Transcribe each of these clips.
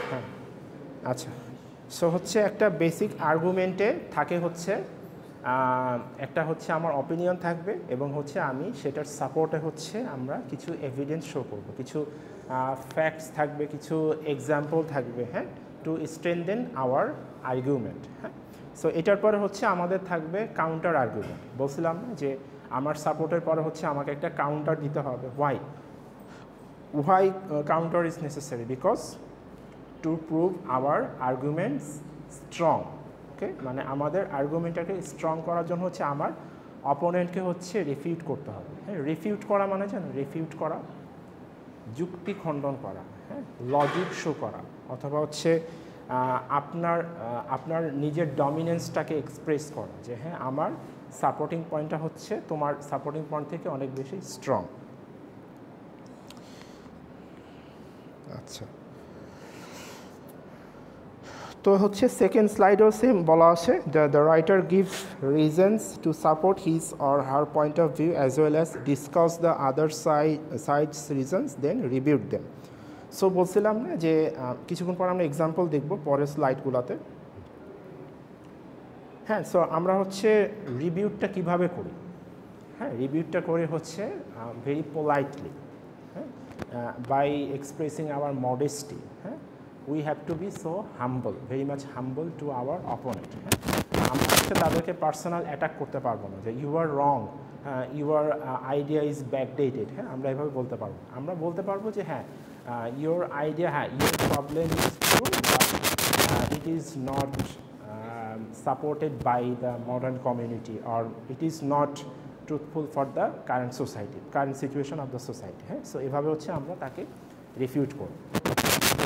হ্যাঁ আচ্ছা, সো হচ্ছে একটা বেসিক আর্গুমেন্টে থাকে হচ্ছে একটা হচ্ছে আমার অপিনিয়ন থাকবে এবং হচ্ছে আমি সেটার সাপোর্টে হচ্ছে আমরা কিছু এভিডেন্স শো করব, কিছু ফ্যাক্টস থাকবে, কিছু এক্সাম্পল থাকবে, হ্যাঁ, টু স্ট্রেনদেন আওয়ার আর্গুমেন্ট। হ্যাঁ, সো এটার পরে হচ্ছে আমাদের থাকবে কাউন্টার আর্গুমেন্ট। বলছিলাম না যে আমার সাপোর্টের পরে হচ্ছে আমাকে একটা কাউন্টার দিতে হবে। Why counter is necessary? Because to prove our arguments strong. ওকে, মানে আমাদের আর্গুমেন্টটাকে স্ট্রং করার জন্য হচ্ছে আমার অপোনেন্টকে হচ্ছে রিফিউট করতে হবে। হ্যাঁ, রিফিউট করা মানে জানো, রিফিউট করা যুক্তি খণ্ডন করা, হ্যাঁ, লজিক শো করা, অথবা হচ্ছে আপনার নিজের ডমিনেন্সটাকে এক্সপ্রেস করা যে হ্যাঁ আমার সাপোর্টিং পয়েন্টটা হচ্ছে তোমার সাপোর্টিং পয়েন্ট থেকে অনেক বেশি স্ট্রং। আচ্ছা, তো হচ্ছে সেকেন্ড স্লাইডেও সেম বলা আছে, the writer gives reasons to support his or her point of view as well as discuss the other sides reasons then rebut them. So বলছিলাম না যে কিছুক্ষণ পর আমরা এক্সাম্পল দেখব পরের স্লাইডগুলোতে। হ্যাঁ, সো আমরা হচ্ছে রিবিউটটা কিভাবে করি? হ্যাঁ, রিবিউটটা করি হচ্ছে ভেরি পোলাইটলি, হ্যাঁ, বাই এক্সপ্রেসিং আওয়ার মডেস্টি। হ্যাঁ, we have to be so humble, very much humble to our opponent. আমরা হচ্ছে তাদেরকে পার্সোনাল অ্যাটাক করতে পারবো না যে you are wrong, your idea is backdated. হ্যাঁ, আমরা এভাবে বলতে পারবো। আমরা বলতে পারবো যে হ্যাঁ ইউর আইডিয়া, হ্যাঁ your problem is true, but it is not supported by the modern community, or it is not truthful for the current society, current situation of the society. হ্যাঁ, সো এভাবে হচ্ছে আমরা তাকে রিফিউট করব।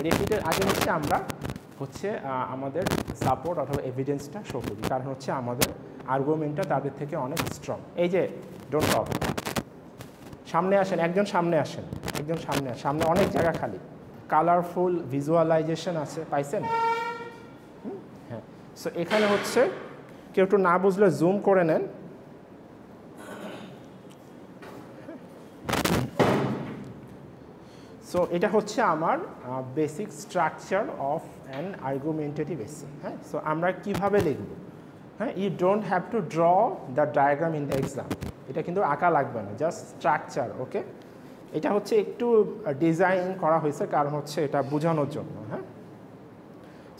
রিফিউটের আগে হচ্ছে আমরা হচ্ছে আমাদের সাপোর্ট অথবা এভিডেন্সটা শো করি, কারণ হচ্ছে আমাদের আর্গুমেন্টটা তাদের থেকে অনেক স্ট্রং। এই যে ডোন্ট টক, সামনে আসেন, একজন সামনে আসেন, একজন সামনে আসেন, সামনে অনেক জায়গা খালি, কালারফুল ভিজুয়ালাইজেশন আছে, পাইছেন? হ্যাঁ, সো এখানে হচ্ছে কেউ একটু না বুঝলে জুম করে নেন। সো এটা হচ্ছে আমার basic structure of an argumentative essay. হ্যাঁ, সো আমরা কীভাবে লিখব? হ্যাঁ, you don't have to draw the diagram in the exam, এটা কিন্তু আঁকা লাগবে না, জাস্ট স্ট্রাকচার। ওকে, এটা হচ্ছে একটু ডিজাইন করা হয়েছে কারণ হচ্ছে এটা বোঝানোর জন্য। হ্যাঁ,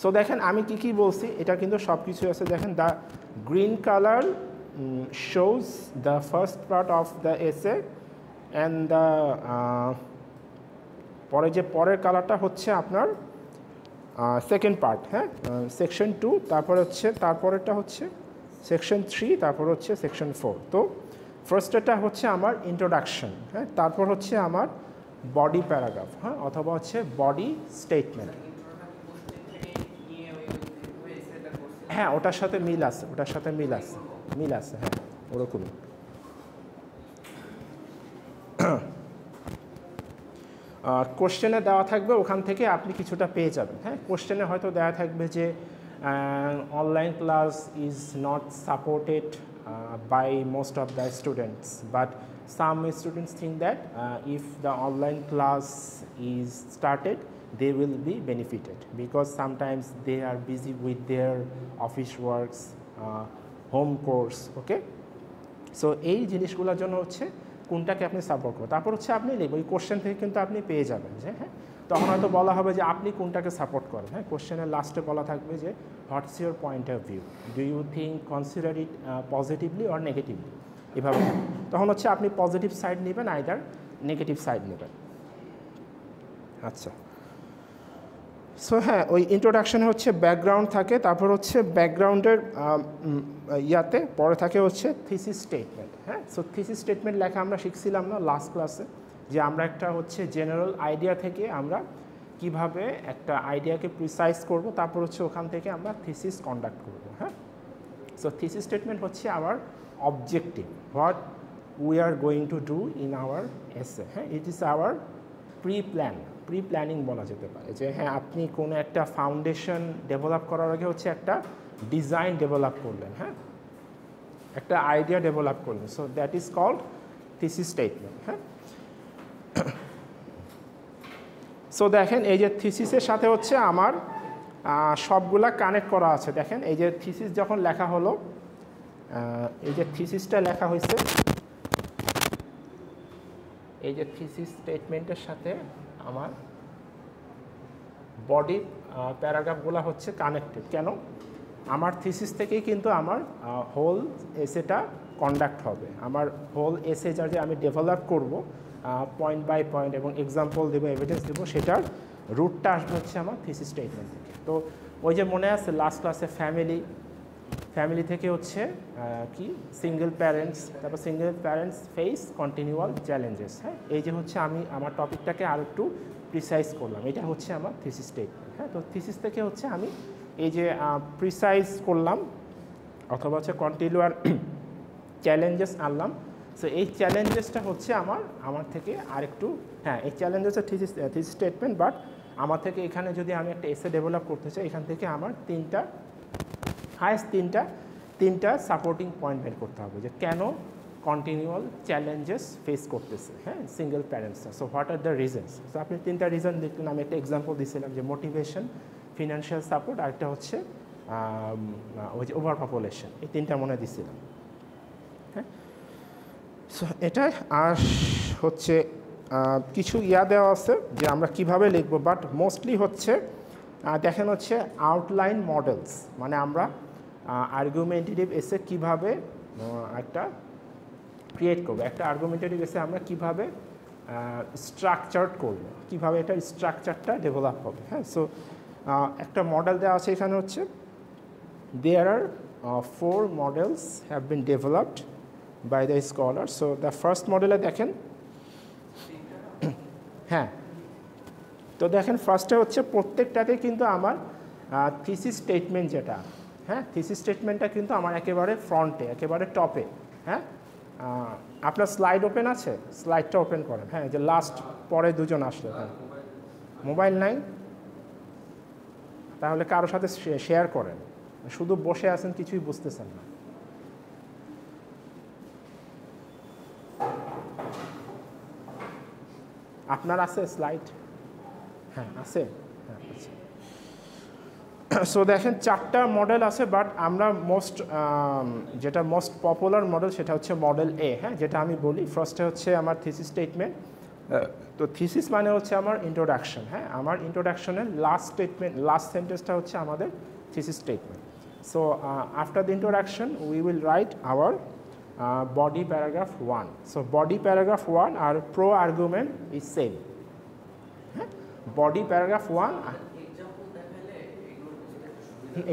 সো দেখেন আমি কি বলছি, এটা কিন্তু সব কিছু আছে। দেখেন the green colour shows the first part of the essay and the পরে যে পরের কালারটা হচ্ছে আপনার সেকেন্ড পার্ট। হ্যাঁ, সেকশন 2, তারপরে হচ্ছে তারপরেরটা হচ্ছে সেকশন 3, তারপর হচ্ছে সেকশন 4। তো ফার্স্টটা হচ্ছে আমার ইন্ট্রোডাকশন, হ্যাঁ, তারপর হচ্ছে আমার বডি প্যারাগ্রাফ, হ্যাঁ, অথবা হচ্ছে বডি স্টেটমেন্ট। হ্যাঁ, ওটার সাথে মিল আছে, ওটার সাথে মিল আছে, মিল আছে, হ্যাঁ ওরকমই। কোশ্চেনে দেওয়া থাকবে, ওখান থেকে আপনি কিছুটা পেয়ে যাবেন। হ্যাঁ, কোশ্চেনে হয়তো দেওয়া থাকবে যে online class is not supported by most of the students, but some students think that if the online class is started they will be benefited because sometimes they are busy with their office works, home course. Okay, so এই জিনিসগুলোর জন্য হচ্ছে কোনটাকে আপনি support করবেন, তারপর হচ্ছে আপনি লিখবেন। ওই কোশ্চেন থেকে কিন্তু আপনি পেয়ে যাবেন যে হ্যাঁ, তখন হয়তো বলা হবে যে আপনি কোনটাকে সাপোর্ট করেন। হ্যাঁ, কোশ্চেনের লাস্টে বলা থাকবে যে what's your point of view, do you think consider it positively or negatively, এভাবে। তখন হচ্ছে আপনি পজিটিভ সাইড নেবেন, আইদার নেগেটিভ সাইড নেবেন। আচ্ছা, সো হ্যাঁ, ওই ইন্ট্রোডাকশনে হচ্ছে ব্যাকগ্রাউন্ড থাকে, তারপর হচ্ছে ব্যাকগ্রাউন্ডের ইয়াতে পরে থাকে হচ্ছে থিসিস স্টেটমেন্ট। হ্যাঁ, সো থিসিস স্টেটমেন্ট লেখা আমরা শিখছিলাম না লাস্ট ক্লাসে, যে আমরা একটা হচ্ছে জেনারেল আইডিয়া থেকে আমরা কিভাবে একটা আইডিয়াকে প্রিসাইজ করব, তারপর হচ্ছে ওখান থেকে আমরা থিসিস কন্ডাক্ট করব। হ্যাঁ, সো থিসিস স্টেটমেন্ট হচ্ছে hour objective, what we are going to do in our এসে। হ্যাঁ, it is our pre planning বলা যেতে পারে, যে হ্যাঁ আপনি কোনো একটা ফাউন্ডেশন ডেভেলপ করার আগে হচ্ছে একটা ডিজাইন ডেভেলপ করলেন, হ্যাঁ একটা আইডিয়া ডেভেলপ করলেন, so that is called thesis statement. হ্যাঁ, সো দেখেন এই যে থিসিসের সাথে হচ্ছে আমার সবগুলা কানেক্ট করা আছে। দেখেন এই যে থিসিস যখন লেখা হলো, এই যে থিসিসটা লেখা হয়েছে, এই যে থিসিস স্টেটমেন্টের সাথে আমার বডি প্যারাগ্রাফগুলো হচ্ছে কানেক্টেড। কেন? আমার থিসিস থেকেই কিন্তু আমার হোল এসেটা কন্ডাক্ট হবে। আমার হোল এসে যা যে আমি ডেভেলপ করব পয়েন্ট বাই পয়েন্ট এবং এক্সাম্পল দেবো, এভিডেন্স দেবো, সেটার রুটটা আসবে হচ্ছে আমার থিসিস স্টেটমেন্ট থেকে। তো ওই যে মনে আছে লাস্ট ক্লাসে ফ্যামিলি থেকে হচ্ছে কি সিঙ্গেল প্যারেন্টস, তারপর single parents face continual challenges. হ্যাঁ, এই যে হচ্ছে আমি আমার টপিকটাকে আর একটু প্রিসাইজ করলাম, এটা হচ্ছে আমার থিসিস স্টেটমেন্ট। হ্যাঁ, তো থিসিস থেকে হচ্ছে আমি এই যে প্রিসাইজ করলাম অথবা হচ্ছে কন্টিনিউয়াল চ্যালেঞ্জেস আনলাম। সো এই চ্যালেঞ্জেসটা হচ্ছে আমার থেকে আরেকটু, হ্যাঁ এই চ্যালেঞ্জেসের থিসিস স্টেটমেন্ট, বাট আমার থেকে এখানে যদি আমি একটা এসে ডেভেলপ করতে চাই, এখান থেকে আমার হায়েস্ট তিনটা সাপোর্টিং পয়েন্ট বের করতে হবে যে কেন কন্টিনিউয়াল চ্যালেঞ্জেস ফেস করতেছে, হ্যাঁ, সিঙ্গেল প্যারেন্টসরা। So what are the reasons? So আপনি তিনটা রিজন দেখলেন, আমি একটা এক্সাম্পল দিয়েছিলাম যে মোটিভেশন, ফিনান্সিয়াল সাপোর্ট, আর একটা হচ্ছে ওই যে ওভার পপুলেশন, এই তিনটা মনে দিয়েছিলাম। হ্যাঁ, সো এটাই। আর হচ্ছে কিছু দেওয়া আছে যে আমরা কিভাবে লিখব, বাট মোস্টলি হচ্ছে দেখেন হচ্ছে আউটলাইন মডেলস, মানে আমরা আর্গুমেন্টেটিভ এসে কিভাবে একটা ক্রিয়েট করবো, একটা আর্গুমেন্টেটিভ এসে আমরা কিভাবে স্ট্রাকচার্ড করব, কিভাবে এটা স্ট্রাকচারটা ডেভেলপ হবে। হ্যাঁ, সো একটা মডেল দেওয়া আছে এখানে হচ্ছে দেয়ার আর 4 models have been developed by the scholars. So the first মডেলে দেখেন, হ্যাঁ, তো দেখেন ফার্স্টে হচ্ছে প্রত্যেকটাতে কিন্তু আমার থিসিস স্টেটমেন্ট যেটা, হ্যাঁ, থিসিস স্টেটমেন্টটা কিন্তু আমার একেবারে ফ্রন্টে, একেবারে টপে। হ্যাঁ, আপনার স্লাইড ওপেন আছে, স্লাইডটা ওপেন করেন। হ্যাঁ, যে লাস্ট পরে দুজন আসলো, হ্যাঁ, মোবাইল নাই তাহলে কারোর সাথে শেয়ার করেন, শুধু বসে আছেন কিছুই বুঝতেছেন না। আপনার আছে স্লাইড? হ্যাঁ আছে, হ্যাঁ আছে। সো দেখেন 4টা মডেল আছে, বাট আমরা যেটা মোস্ট পপুলার মডেল সেটা হচ্ছে মডেল এ। হ্যাঁ, যেটা আমি বলি ফার্স্টে হচ্ছে আমার থিসিস স্টেটমেন্ট। তো থিসিস মানে হচ্ছে আমার ইন্ট্রোডাকশন। হ্যাঁ, আমার ইন্ট্রোডাকশনের লাস্ট সেন্টেন্সটা হচ্ছে আমাদের thesis statement. So after the introduction we will write our body paragraph 1. So body paragraph 1 আর pro argument is same. Body paragraph 1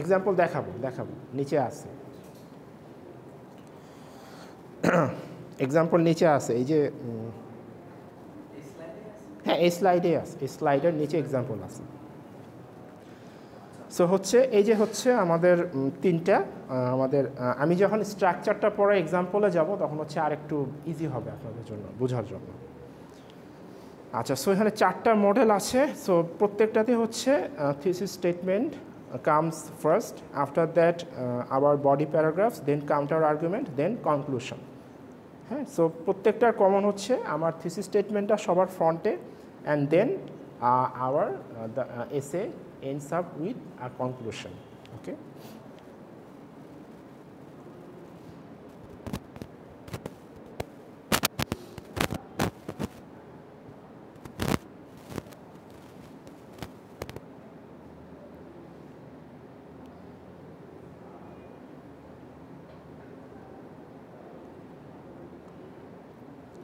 example দেখাবো নিচে আছে, এক্সাম্পল নিচে আছে, এই যে হ্যাঁ এই স্লাইডে আছে, এই স্লাইডের নিচে এক্সাম্পল আছে। সো হচ্ছে এই যে হচ্ছে আমাদের তিনটা আমাদের আমি যখন স্ট্রাকচারটা পরে এক্সাম্পলে যাব তখন হচ্ছে আর একটু ইজি হবে আপনাদের জন্য বোঝার জন্য। আচ্ছা, সো এখানে 4টা মডেল আছে। সো প্রত্যেকটাতে হচ্ছে thesis statement comes first, after that our body paragraphs, then counter argument, then conclusion. হ্যাঁ, সো প্রত্যেকটার কমন হচ্ছে আমার থিসিস স্টেটমেন্টটা সবার ফ্রন্টে, and then our the essay ends up with a conclusion. Okay.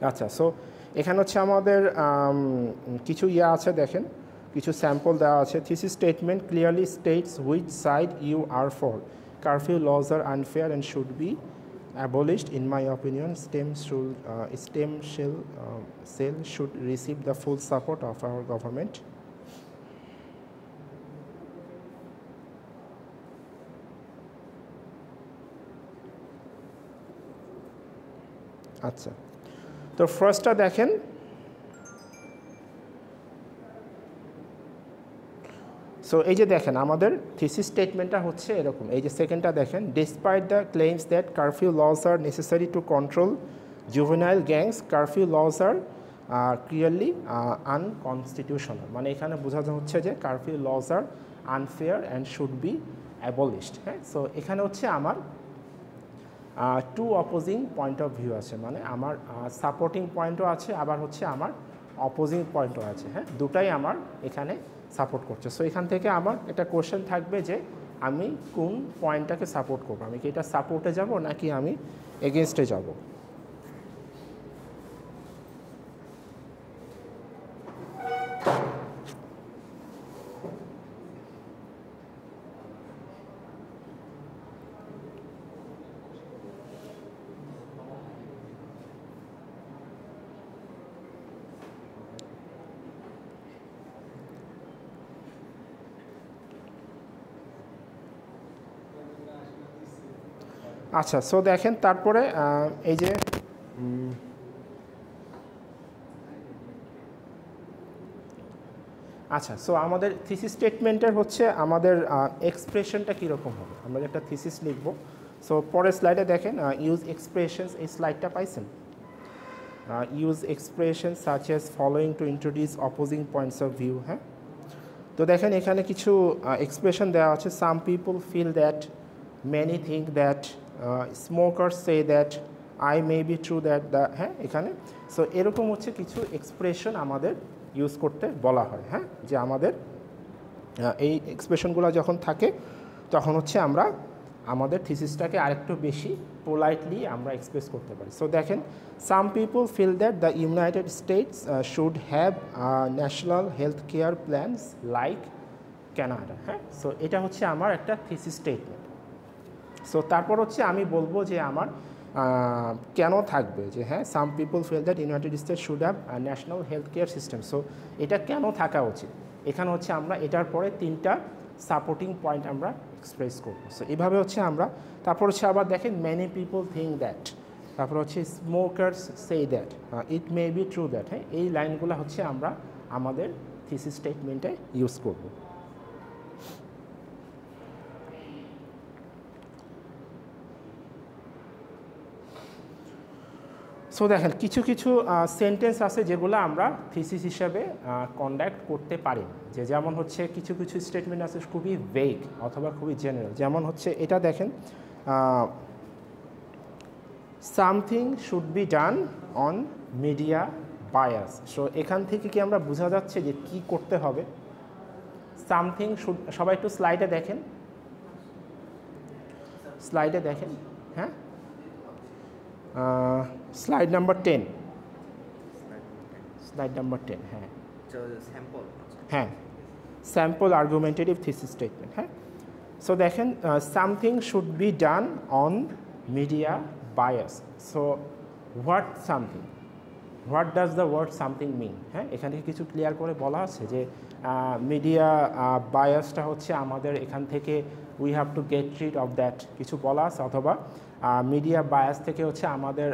আচ্ছা, সো এখানে হচ্ছে আমাদের কিছু আছে, দেখেন কিছু স্যাম্পল দেওয়া আছে। Thesis statement clearly states which side you are for, curfew laws are unfair and should be abolished in my opinion, STEM cell should receive the full support of our government. আচ্ছা, তো ফার্স্টটা দেখেন, so এই যে দেখেন আমাদের thesis স্টেটমেন্টটা হচ্ছে এরকম। এই যে সেকেন্ডটা দেখেন, despite the claims that curfew laws are necessary to control juvenile gangs, curfew laws are clearly unconstitutional, মানে এখানে বোঝানো হচ্ছে যে curfew laws are unfair and should be abolished. হ্যাঁ, সো এখানে হচ্ছে আমার two opposing point of view আছে, মানে আমার সাপোর্টিং পয়েন্টও আছে, আবার হচ্ছে আমার অপোজিং পয়েন্টও আছে। হ্যাঁ, দুটাই আমার এখানে সাপোর্ট করছে। সো এখান থেকে আমার একটা কোশ্চেন থাকবে যে আমি কোন পয়েন্টটাকে সাপোর্ট করবো, আমি কি এটা সাপোর্টে যাব নাকি আমি এগেনস্টে যাব। আচ্ছা, সো দেখেন তারপরে এই যে আচ্ছা, সো আমাদের থিসিস স্টেটমেন্টের হচ্ছে আমাদের এক্সপ্রেশনটা কীরকম হবে, আমরা একটা থিসিস লিখব। সো পরের স্লাইডে দেখেন ইউজ এক্সপ্রেশনস, এই স্লাইডটা পাইছেন। Use expression such as following to introduce opposing points of view. হ্যাঁ, তো দেখেন এখানে কিছু এক্সপ্রেশন দেওয়া আছে। Some people feel that, many think that, smokers say that, I may be true that the. হ্যাঁ, এখানে সো এরকম হচ্ছে কিছু এক্সপ্রেশন আমাদের ইউজ করতে বলা হয়। হ্যাঁ, যে আমাদের এই এক্সপ্রেশনগুলো যখন থাকে তখন হচ্ছে আমরা আমাদের থিসিসটাকে আরেকটু বেশি পোলাইটলি আমরা এক্সপ্রেস করতে পারি। সো দেখেন, some people feel that the United States should have national health care plans like Canada. হ্যাঁ, সো এটা হচ্ছে আমার একটা থিসিস স্টেটমেন্ট। সো তারপর হচ্ছে আমি বলবো যে আমার কেন থাকবে, যে হ্যাঁ, some people feel that United States should have national health care system. So এটা কেন থাকা উচিত, এখানে হচ্ছে আমরা এটার পরে তিনটা সাপোর্টিং পয়েন্ট আমরা এক্সপ্রেস করবো। সো এইভাবে হচ্ছে আমরা, তারপর হচ্ছে আবার দেখেন মেনি পিপল থিঙ্ক দ্যাট, তারপর হচ্ছে smokers say that, it May be true that. হ্যাঁ, এই লাইনগুলো হচ্ছে আমরা আমাদের থিসিস স্টেটমেন্টে ইউজ করব। সো দেখেন কিছু কিছু সেন্টেন্স আছে যেগুলো আমরা থিসিস হিসাবে কন্ডাক্ট করতে পারি, যে যেমন হচ্ছে কিছু কিছু স্টেটমেন্ট আছে খুবই ভেগ অথবা খুবই জেনারেল। যেমন হচ্ছে এটা দেখেন, something should be done on media bias. So এখান থেকে কি আমরা বোঝা যাচ্ছে যে কি করতে হবে। সামথিং শুড, সবাই একটু স্লাইডে দেখেন, স্লাইডে দেখেন। হ্যাঁ, স্লাইড নাম্বার 10, স্লাইড নাম্বার 10। হ্যাঁ হ্যাঁ, স্যাম্পল আর্গুমেন্টেটিভ থিসিস স্টেটমেন্ট। হ্যাঁ, সো দেখেন, something should be done on media bias. So what something, what does the word something mean. হ্যাঁ, এখানে কিছু ক্লিয়ার করে বলা আছে যে মিডিয়া বায়াসটা হচ্ছে আমাদের এখান থেকে we have to get rid of that, কিছু বলা আছে। অথবা মিডিয়া বায়াস থেকে হচ্ছে আমাদের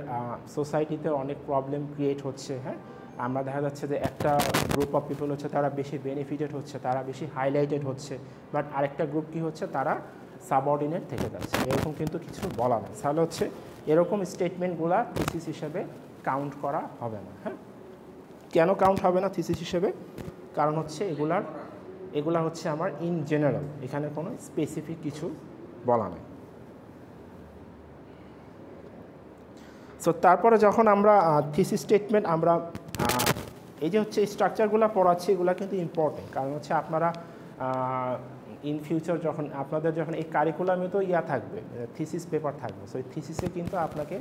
সোসাইটিতে অনেক প্রবলেম ক্রিয়েট হচ্ছে। হ্যাঁ, আমরা দেখা যাচ্ছে যে একটা গ্রুপ অফ পিপল হচ্ছে তারা বেশি বেনিফিটেড হচ্ছে, তারা বেশি হাইলাইটেড হচ্ছে, বাট আরেকটা গ্রুপ কি হচ্ছে, তারা সাবঅর্ডিনেট থেকে যাচ্ছে। এরকম কিন্তু কিছু বলা নেই। তাহলে হচ্ছে এরকম স্টেটমেন্টগুলো থিসিস হিসেবে কাউন্ট করা হবে না। হ্যাঁ, কেন কাউন্ট হবে না থিসিস হিসেবে, কারণ হচ্ছে এগুলা হচ্ছে আমার ইন জেনারেল, এখানে কোনো স্পেসিফিক কিছু বলা নেই। সো তারপরে যখন আমরা থিসিস স্টেটমেন্ট আমরা এই যে হচ্ছে স্ট্রাকচারগুলো পড়াচ্ছি, এগুলো কিন্তু ইম্পর্টেন্ট, কারণ হচ্ছে আপনারা ইন ফিউচার যখন আপনাদের যখন এই কারিকুলামে তো থাকবে, থিসিস পেপার থাকবে। সো এই থিসিসে কিন্তু আপনাকে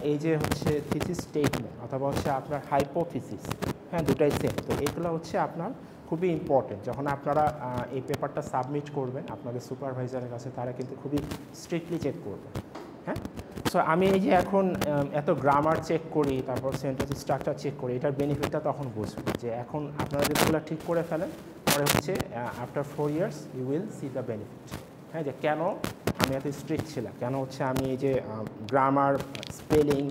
এই যে হচ্ছে থিসিস স্টেটমেন্ট অথবা হচ্ছে আপনার হাইপোথিসিস, হ্যাঁ, দুটাই সেম। তো এইগুলো হচ্ছে আপনার খুবই ইম্পর্টেন্ট। যখন আপনারা এই পেপারটা সাবমিট করবেন আপনাদের সুপারভাইজারের কাছে, তারা কিন্তু খুবই স্ট্রিক্টলি চেক করবে। হ্যাঁ, সো আমি এই যে এখন এত গ্রামার চেক করি, তারপর সেন্টেন্স স্ট্রাকচার চেক করি, এটার বেনিফিটটা তখন বুঝবো যে এখন আপনারা যদি এগুলো ঠিক করে ফেলেন, পরে হচ্ছে after 4 years you will see the benefit. হ্যাঁ, যে কেন আমি এত স্ট্রিক্ট ছিলাম, কেন হচ্ছে আমি এই যে গ্রামার, স্পেলিং,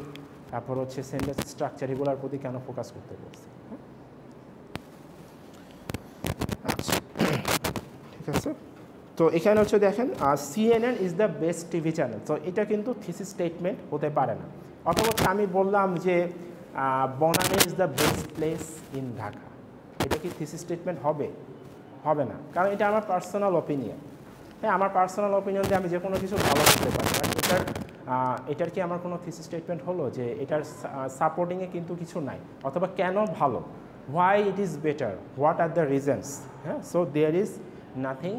তারপর হচ্ছে সেন্টেন্স স্ট্রাকচার, এগুলোর প্রতি কেন ফোকাস করতে বলছি। আচ্ছা, ঠিক আছে। তো এখানে হচ্ছে দেখেন, CNN is the best TV channel. তো এটা কিন্তু থিসিস স্টেটমেন্ট হতে পারে না। অথবা আমি বললাম যে Banani is the best place in Dhaka, এটা কি থিসিস স্টেটমেন্ট হবে? হবে না, কারণ এটা আমার পার্সোনাল ওপিনিয়ন। হ্যাঁ, আমার পার্সোনাল ওপিনিয়ন দিয়ে আমি যে কোনো কিছু ভালো করতে পারি, বাট এটার কি আমার কোনো থিসিস স্টেটমেন্ট হলো? যে এটার সাপোর্টিংয়ে কিন্তু কিছু নাই, অথবা কেন ভালো, why it is better, what are the reasons, so there is nothing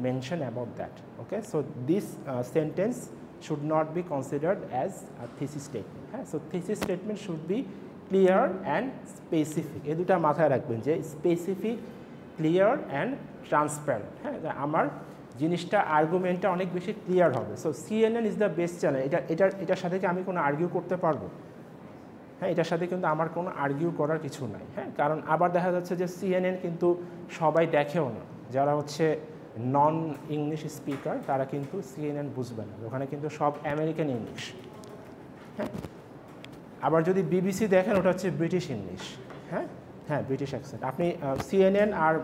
mentioned about that. Okay, so this sentence should not be considered as a thesis statement. So thesis statement should be clear and specific. এই দুটা মাথায় রাখবেন যে specific, clear and transparent. হ্যাঁ, আমার জিনিসটা আর্গুমেন্টটা অনেক বেশি ক্লিয়ার হবে। So CNN is the best channel, এটার সাথে কি আমি কোনো আর্গিউ করতে পারবো? হ্যাঁ, এটার সাথে কিন্তু আমার কোনো আর্গিউ করার কিছু নাই। হ্যাঁ, কারণ আবার দেখা যাচ্ছে যে CNN কিন্তু সবাই দেখেও না, যারা হচ্ছে নন ইংলিশ স্পিকার তারা কিন্তু CNN বুঝবে না, ওখানে কিন্তু সব আমেরিকান ইংলিশ। হ্যাঁ, আবার যদি BBC দেখেন ওটা হচ্ছে ব্রিটিশ ইংলিশ। হ্যাঁ হ্যাঁ, ব্রিটিশ অ্যাকসেন্ট। আপনি CNN আর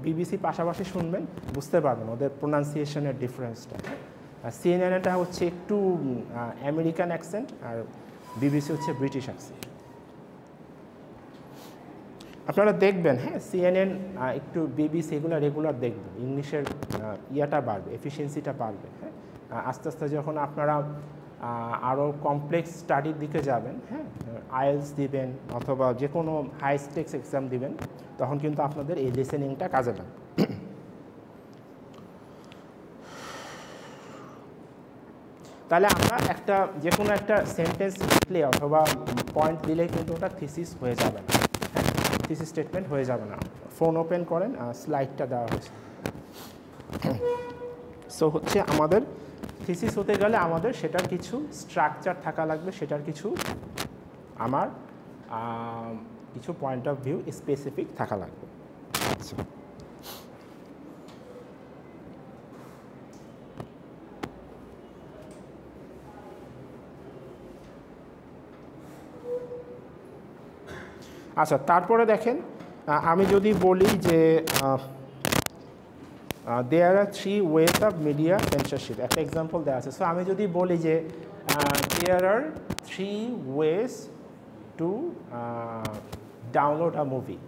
BBC পাশাপাশি শুনবেন, বুঝতে পারবেন ওদের প্রোনাউন্সিয়েশনের ডিফারেন্সটা। CNN-টা হচ্ছে একটু আমেরিকান অ্যাকসেন্ট, আর BBC হচ্ছে ব্রিটিশ অ্যাকসেন্ট। আপনারা দেখবেন, হ্যাঁ, CNN একটু BBC এগুলো রেগুলার দেখবেন, ইংলিশের ইয়াটা বাড়বে, এফিসিয়েন্সিটা বাড়বে। হ্যাঁ, আস্তে আস্তে যখন আপনারা আরও কমপ্লেক্স স্টাডির দিকে যাবেন, হ্যাঁ, IELTS দিবেন অথবা যে কোনো হাই স্টেক্স এক্সাম দিবেন, তখন কিন্তু আপনাদের এই লিসেনিংটা কাজে লাগবে। তাহলে আমরা যে কোনো একটা সেন্টেন্স লিখলে অথবা পয়েন্ট দিলে কিন্তু ওটা থিসিস হয়ে যাবে না, হ্যাঁ, থিসিস স্টেটমেন্ট হয়ে যাবে না। ফোন ওপেন করেন, স্লাইডটা দেওয়া হয়েছে। সো হচ্ছে আমাদের থিসিস হতে গেলে আমাদের সেটার কিছু স্ট্রাকচার থাকা লাগবে, সেটার কিছু আমার কিছু পয়েন্ট অফ ভিউ স্পেসিফিক থাকা লাগবে। আচ্ছা, আচ্ছা, তারপরে দেখেন, আমি যদি বলি যে there are 3 ways of media censorship, একটা এক্সাম্পল দেওয়া আছে। সো আমি যদি বলি যে there are 3 ways to download a movie,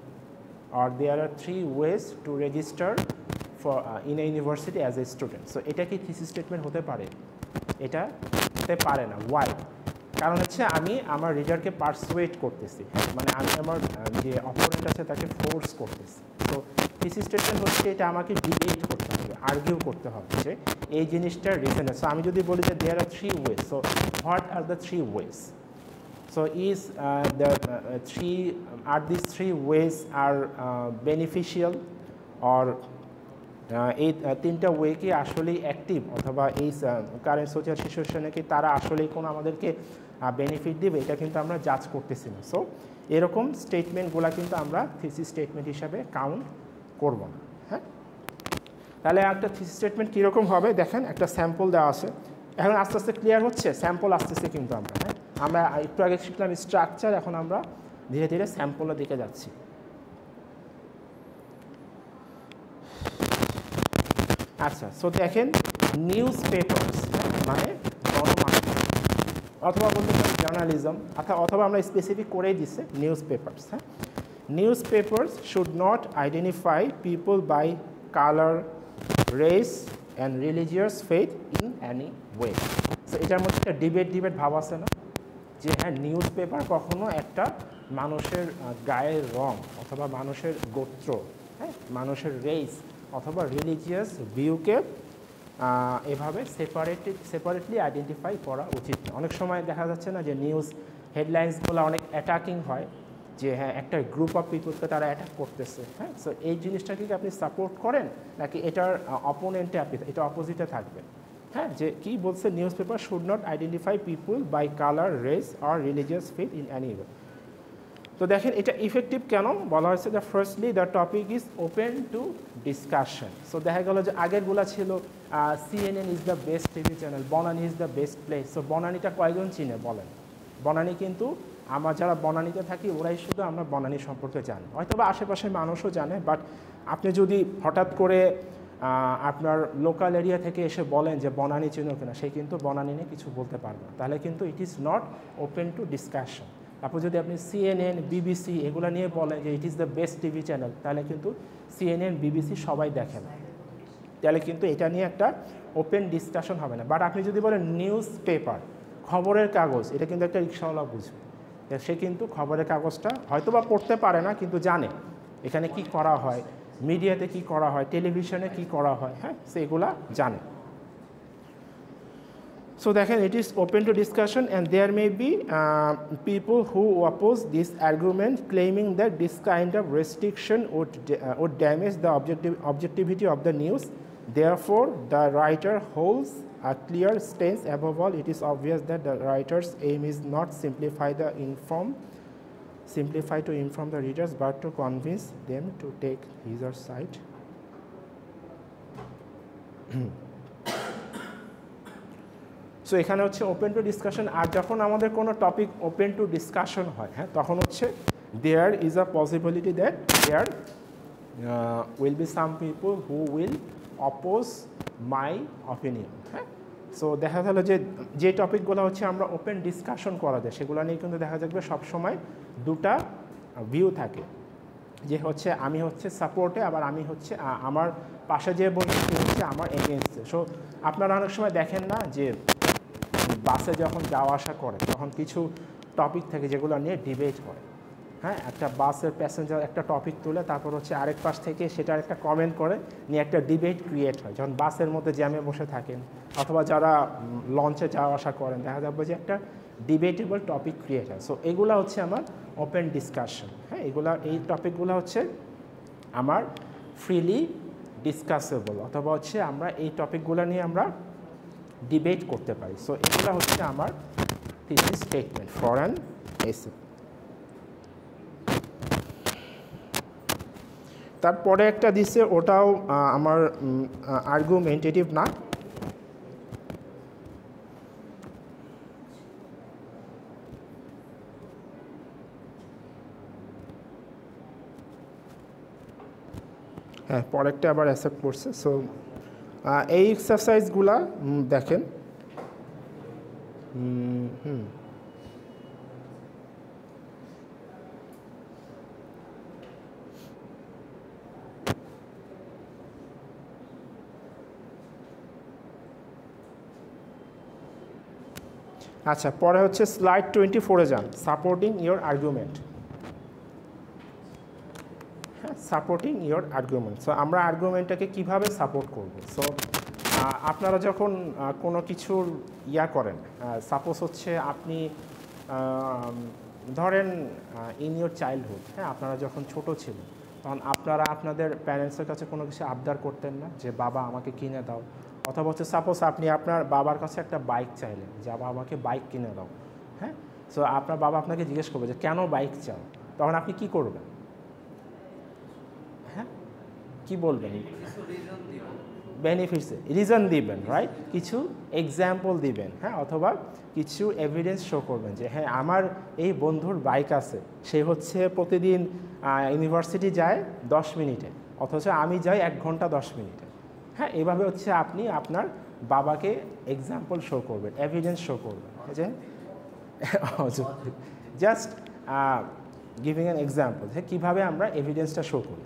or there are 3 ways to register for in a university as a student. So এটা কি থিসিস স্টেটমেন্ট হতে পারে? এটা হতে পারে না। ওয়াই? কারণ হচ্ছে আমি আমার রিডারকে পারসুয়েট করতেছি, মানে আমি আমার যে অপোনেন্ট আছে তাকে ফোর্স করতেছি। তো থিসিস স্টেটমেন্ট হচ্ছে এটা আমাকে ডিবেট করতে হবে, আর্গিউ করতে হবে যে এই জিনিসটার রিজন আছে। আমি যদি বলি যে there are 3 ways, so what are the 3 ways? So is these 3 ways are beneficial, or এই 3টা ওয়ে কি আসলেই অ্যাক্টিভ, অথবা এই কারেন্ট সোশ্যাল সিচুয়েশনে কি তারা আসলেই কোনো আমাদেরকে বেনিফিট দেবে? এটা কিন্তু আমরা জাজ করতেছি না। সো এরকম স্টেটমেন্টগুলো কিন্তু আমরা থিসিস স্টেটমেন্ট হিসাবে কাউন্ট করব না। হ্যাঁ, তাহলে একটা থিসিস স্টেটমেন্ট কীরকম হবে দেখেন, একটা স্যাম্পল দেওয়া আছে। এখন আস্তে আস্তে ক্লিয়ার হচ্ছে, স্যাম্পল আসতেছে কিন্তু আমরা একটু আগে শিখলাম স্ট্রাকচার, এখন আমরা ধীরে ধীরে স্যাম্পলের দিকে যাচ্ছি। আচ্ছা, সো দেখেন, নিউজ পেপার্স মানে গণমাধ্যম, অথবা বলতে পারি জার্নালিজম, অথবা আমরা স্পেসিফিক করেই দিচ্ছে নিউজ পেপার্স। হ্যাঁ, news papers should not identify people by colour, race and religious faith in any way. So এটার মধ্যে একটা ডিবেট ভাব আছে না, যে হ্যাঁ, নিউজ পেপার কখনো একটা মানুষের গায়ের রং অথবা মানুষের গোত্র, হ্যাঁ, মানুষের রেস অথবা রিলিজিয়াস ভিউকে এভাবে সেপারেটলি আইডেন্টিফাই করা উচিত না। অনেক সময় দেখা যাচ্ছে না যে নিউজ হেডলাইন্সগুলো অনেক অ্যাটাকিং হয়, যে হ্যাঁ, একটা গ্রুপ অফ পিপলকে তারা অ্যাটাক করতেছে। হ্যাঁ, সো এই জিনিসটাকে কি আপনি সাপোর্ট করেন, নাকি এটার অপোনেন্টে আপনি এটা অপোজিটে থাকবেন? হ্যাঁ, যে কি বলছে, news paper should not identify people by colour, race or religious faith in any way. তো দেখেন এটা ইফেক্টিভ কেন বলা হয়েছে, যে firstly the topic is open to discussion. So দেখা গেল যে আগেরগুলো ছিল CNN is the best TV channel, Banani is the best place. So বনানীটা কয়জন চিনে বলেন? বনানী কিন্তু আমরা যারা বনানীতে থাকি ওরাই শুধু আমরা বনানী সম্পর্কে জানি, হয়তো বা আশেপাশের মানুষও জানে। বাট আপনি যদি হঠাৎ করে আপনার লোকাল এরিয়া থেকে এসে বলেন যে বনানী চিনো কিনা, সে কিন্তু বনানী নিয়ে কিছু বলতে পারবে না, তাহলে কিন্তু ইট is not open to discussion. তারপর যদি আপনি CNN, BBC এগুলো নিয়ে বলেন যে it is the best TV channel, তাহলে কিন্তু CNN, BBC সবাই দেখেন, তাহলে কিন্তু এটা নিয়ে একটা ওপেন ডিসকাশন হবে না। বাট আপনি যদি বলেন নিউজ পেপার, খবরের কাগজ, এটা কিন্তু একটা রিক্সাওয়ালা বুঝবে, সে কিন্তু খবরের কাগজটা হয়তো বা পড়তে পারে না কিন্তু জানে এখানে কি করা হয়, মিডিয়াতে কি করা হয়, টেলিভিশনে কি করা হয়, হ্যাঁ সেগুলা জানে। So দেখেন it is open to discussion and there may be people who oppose this argument claiming that this kind of restriction would damage the objectivity of the news. Therefore, the writer holds a clear stance. Above all, it is obvious that the writer's aim is not simplify to inform the readers but to convince them to take his or side. So এখানে হচ্ছে open to discussion. আর যখন আমাদের কোনো topic open to discussion হয়, হ্যাঁ তখন হচ্ছে there is a possibility that there will be some people who will oppose my opinion, হ্যাঁ। সো দেখা গেল যে টপিকগুলো হচ্ছে আমরা ওপেন ডিসকাশন করা যায় সেগুলো নিয়ে কিন্তু দেখা যাবে সবসময় দুটা ভিউ থাকে, যে হচ্ছে আমি হচ্ছে সাপোর্টে, আবার আমি হচ্ছে আমার পাশে যে বলছি সে হচ্ছে আমার এগেনস্টে। সো আপনারা অনেক সময় দেখেন না যে বাসে যখন যাওয়া আসা করে তখন কিছু টপিক থাকে যেগুলো নিয়ে ডিবেট করে, হ্যাঁ একটা বাসের প্যাসেঞ্জার একটা টপিক তুলে তারপর হচ্ছে আরেক পাশ থেকে সেটার একটা কমেন্ট করে নিয়ে একটা ডিবেট ক্রিয়েট হয়। যখন বাসের মধ্যে জ্যামে বসে থাকেন অথবা যারা লঞ্চে যাওয়া আসা করেন দেখা যাবে যে একটা ডিবেটেবল টপিক ক্রিয়েট হয়। সো এগুলো হচ্ছে আমার ওপেন ডিসকাশন, হ্যাঁ এই টপিকগুলো হচ্ছে আমার ফ্রিলি ডিসকাসেবল, অথবা হচ্ছে আমরা এই টপিকগুলো নিয়ে আমরা ডিবেট করতে পারি। সো এগুলো হচ্ছে আমার thesis statement for an essay. তারপরে একটা দিছে, ওটাও আমার আর্গুমেন্টেটিভ না, হ্যাঁ পরেরটা আবার অ্যাকসেপ্ট করছে। সো এই এক্সারসাইজগুলা দেখেন, আচ্ছা পরে হচ্ছে স্লাইড 24-এ যান, সাপোর্টিং ইয়োর আর্গুমেন্ট। হ্যাঁ সাপোর্টিং ইয়োর আর্গুমেন্ট। সো আমরা আর্গুমেন্টটাকে কীভাবে সাপোর্ট করব? সো আপনারা যখন কোনো কিছুর করেন, সাপোজ হচ্ছে আপনি ধরেন ইন ইয়োর চাইল্ডহুড, হ্যাঁ আপনারা যখন ছোট ছিলেন তখন আপনারা আপনাদের প্যারেন্টসের কাছে কোনো কিছু আবদার করতেন না যে বাবা আমাকে কিনে দাও, অথবা হচ্ছে সাপোজ আপনি আপনার বাবার কাছে একটা বাইক চাইলেন যে বাবা আমাকে বাইক কিনে দাও, হ্যাঁ। সো আপনার বাবা আপনাকে জিজ্ঞেস করবে যে কেন বাইক চাও, তখন আপনি কি করবেন? হ্যাঁ কি বলবেন? বেনিফিটস রিজন দিবেন, রাইট, কিছু এক্সাম্পল দিবেন, হ্যাঁ অথবা কিছু এভিডেন্স শো করবেন যে হ্যাঁ আমার এই বন্ধুর বাইক আছে, সে হচ্ছে প্রতিদিন ইউনিভার্সিটি যায় 10 মিনিটে, অথচ আমি যাই 1 ঘন্টা 10 মিনিটে। হ্যাঁ এইভাবে হচ্ছে আপনি আপনার বাবাকে এক্সাম্পল শো করবেন, এভিডেন্স শো করবেন, যে জাস্ট গিভিং অ্যান এক্সাম্পল যে কীভাবে আমরা এভিডেন্সটা শো করি।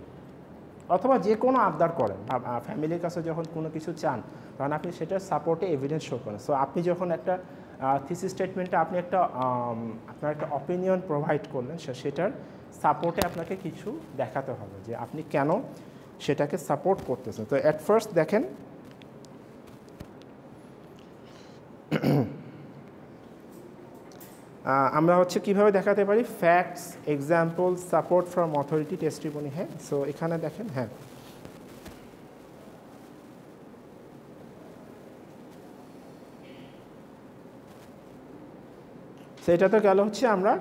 অথবা যে কোনো আবদার করেন, ফ্যামিলির কাছে যখন কোনো কিছু চান তখন আপনি সেটার সাপোর্টে এভিডেন্স শো করেন। সো আপনি যখন একটা থিসিস স্টেটমেন্টে আপনি আপনার একটা অপিনিয়ন প্রোভাইড করলেন, সেটার সাপোর্টে আপনাকে কিছু দেখাতে হবে যে আপনি কেন সেটাকে সাপোর্ট করতেছেন। তো অ্যাট ফার্স্ট দেখেন আমরা হচ্ছে কীভাবে দেখাতে পারি, facts, example, support from authority, testimony. হ্যাঁ সো এখানে দেখেন, হ্যাঁ সেটা তো গেল হচ্ছে আমরা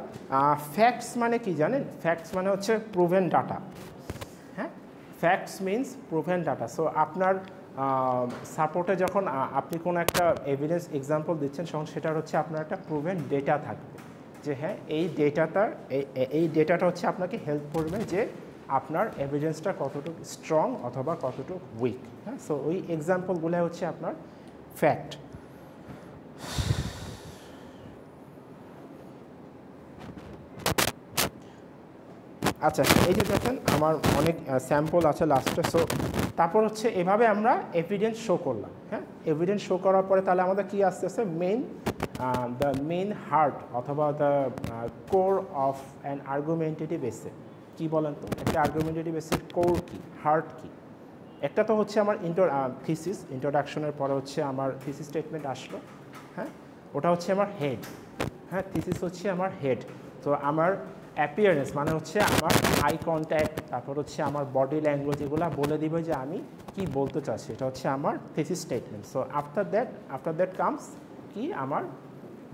ফ্যাক্টস মানে কি জানেন? ফ্যাক্টস মানে হচ্ছে প্রুভেন ডাটা, হ্যাঁ facts means proven data. So আপনার সাপোর্টে যখন আপনি কোনো একটা এভিডেন্স এক্সাম্পল দিচ্ছেন তখন সেটার হচ্ছে আপনার একটা প্রুভেন ডেটা থাকবে যে হ্যাঁ এই ডেটাটা হচ্ছে আপনাকে হেল্প করবে যে আপনার এভিডেন্সটা কতটুকু স্ট্রং অথবা কতটুকু উইক। হ্যাঁ সো ওই এক্সাম্পলগুলো হচ্ছে আপনার ফ্যাক্ট। আচ্ছা, এই যে দেখেন আমার অনেক স্যাম্পল আছে লাস্টে। সো তারপর হচ্ছে এভাবে আমরা এভিডেন্স শো করলাম। হ্যাঁ, এভিডেন্স শো করার পরে তাহলে আমাদের কী আসতে আসছে, দ্য মেইন হার্ট অথবা the core of an argumentative essay. কী বলেন তো, একটা আর্গুমেন্টেটিভ এসে কোর কী, হার্ট কী? একটা তো হচ্ছে আমার থিসিস, ইন্ট্রোডাকশনের পরে হচ্ছে আমার থিসিস স্টেটমেন্ট আসলো। হ্যাঁ, ওটা হচ্ছে আমার হেড। হ্যাঁ, থিসিস হচ্ছে আমার হেড। তো আমার অ্যাপিয়ারেন্স মানে হচ্ছে আমার আই কন্ট্যাক্ট, তারপর হচ্ছে আমার বডি ল্যাঙ্গুয়েজ, এগুলো বলে দিবে যে আমি কি বলতে চাচ্ছি। এটা হচ্ছে আমার thesis statement. So after that comes কি, আমার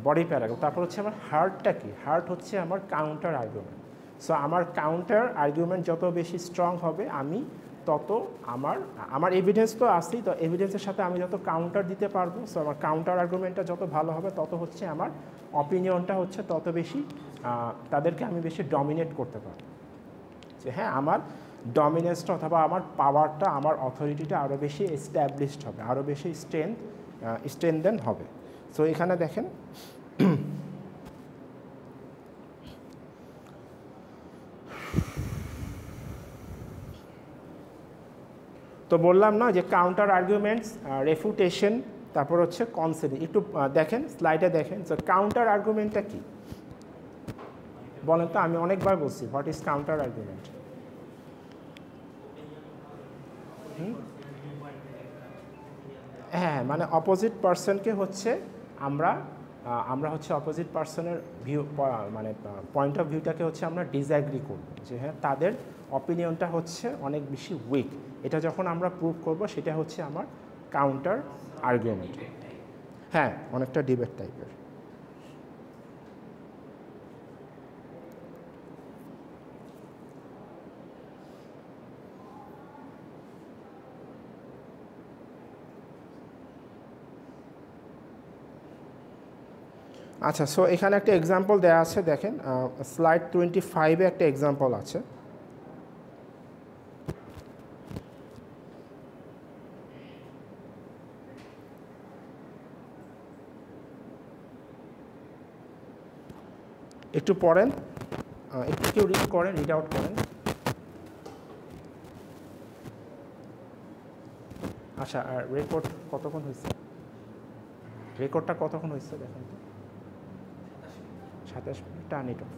বডি প্যারাগ্রাফ। তারপর হচ্ছে আমার হার্টটা কি, হার্ট হচ্ছে আমার কাউন্টার আর্গুমেন্ট। সো আমার কাউন্টার আর্গুমেন্ট যত বেশি স্ট্রং হবে, আমি তত আমার এভিডেন্স তো আসেই, তো এভিডেন্সের সাথে আমি যত কাউন্টার দিতে পারবো, সো আমার কাউন্টার আর্গুমেন্টটা যত ভালো হবে, তত হচ্ছে আমার অপিনিয়নটা হচ্ছে তত বেশি, তাদেরকে আমি বেশি ডমিনেট করতে পারবো। যে হ্যাঁ, আমার ডমিনেন্সটা অথবা আমার পাওয়ারটা, আমার অথরিটিটা আরও বেশি এস্টাবলিশড হবে, আরও বেশি স্ট্রেনদেন হবে। সো এখানে দেখেন তো বললাম না যে কাউন্টার আর্গুমেন্টস, রেফুটেশন, তারপর হচ্ছে কনসেপ্ট। একটু দেখেন, স্লাইডে দেখেন। তো কাউন্টার আর্গুমেন্টটা কি বলেন তো? আমি অনেকবার বলছি, হোয়াট ইজ কাউন্টার আর্গুমেন্ট? হ্যাঁ, মানে অপোজিট পার্সনকে হচ্ছে আমরা হচ্ছে অপোজিট পার্সনের ভিউ, মানে পয়েন্ট অফ ভিউটাকে হচ্ছে আমরা ডিসঅ্যাগ্রি করব, যে হ্যাঁ তাদের অপিনিয়নটা হচ্ছে অনেক বেশি উইক। এটা যখন আমরা প্রুভ করব, সেটা হচ্ছে আমার কাউন্টার আর্গুমেন্ট। হ্যাঁ, অনেকটা ডিবেট টাইপের। আচ্ছা, সো এখানে একটা এক্সাম্পল দেওয়া আছে, দেখেন স্লাইড 25-এ একটা এক্সাম্পল আছে। একটু পড়েন, একটু কেউ রিড করেন, রিড আউট করেন। আচ্ছা, আর রেকর্ড কতক্ষণ হয়েছে? রেকর্ডটা কতক্ষণ হয়েছে দেখেন তো? 27 মিনিট। Turn it off.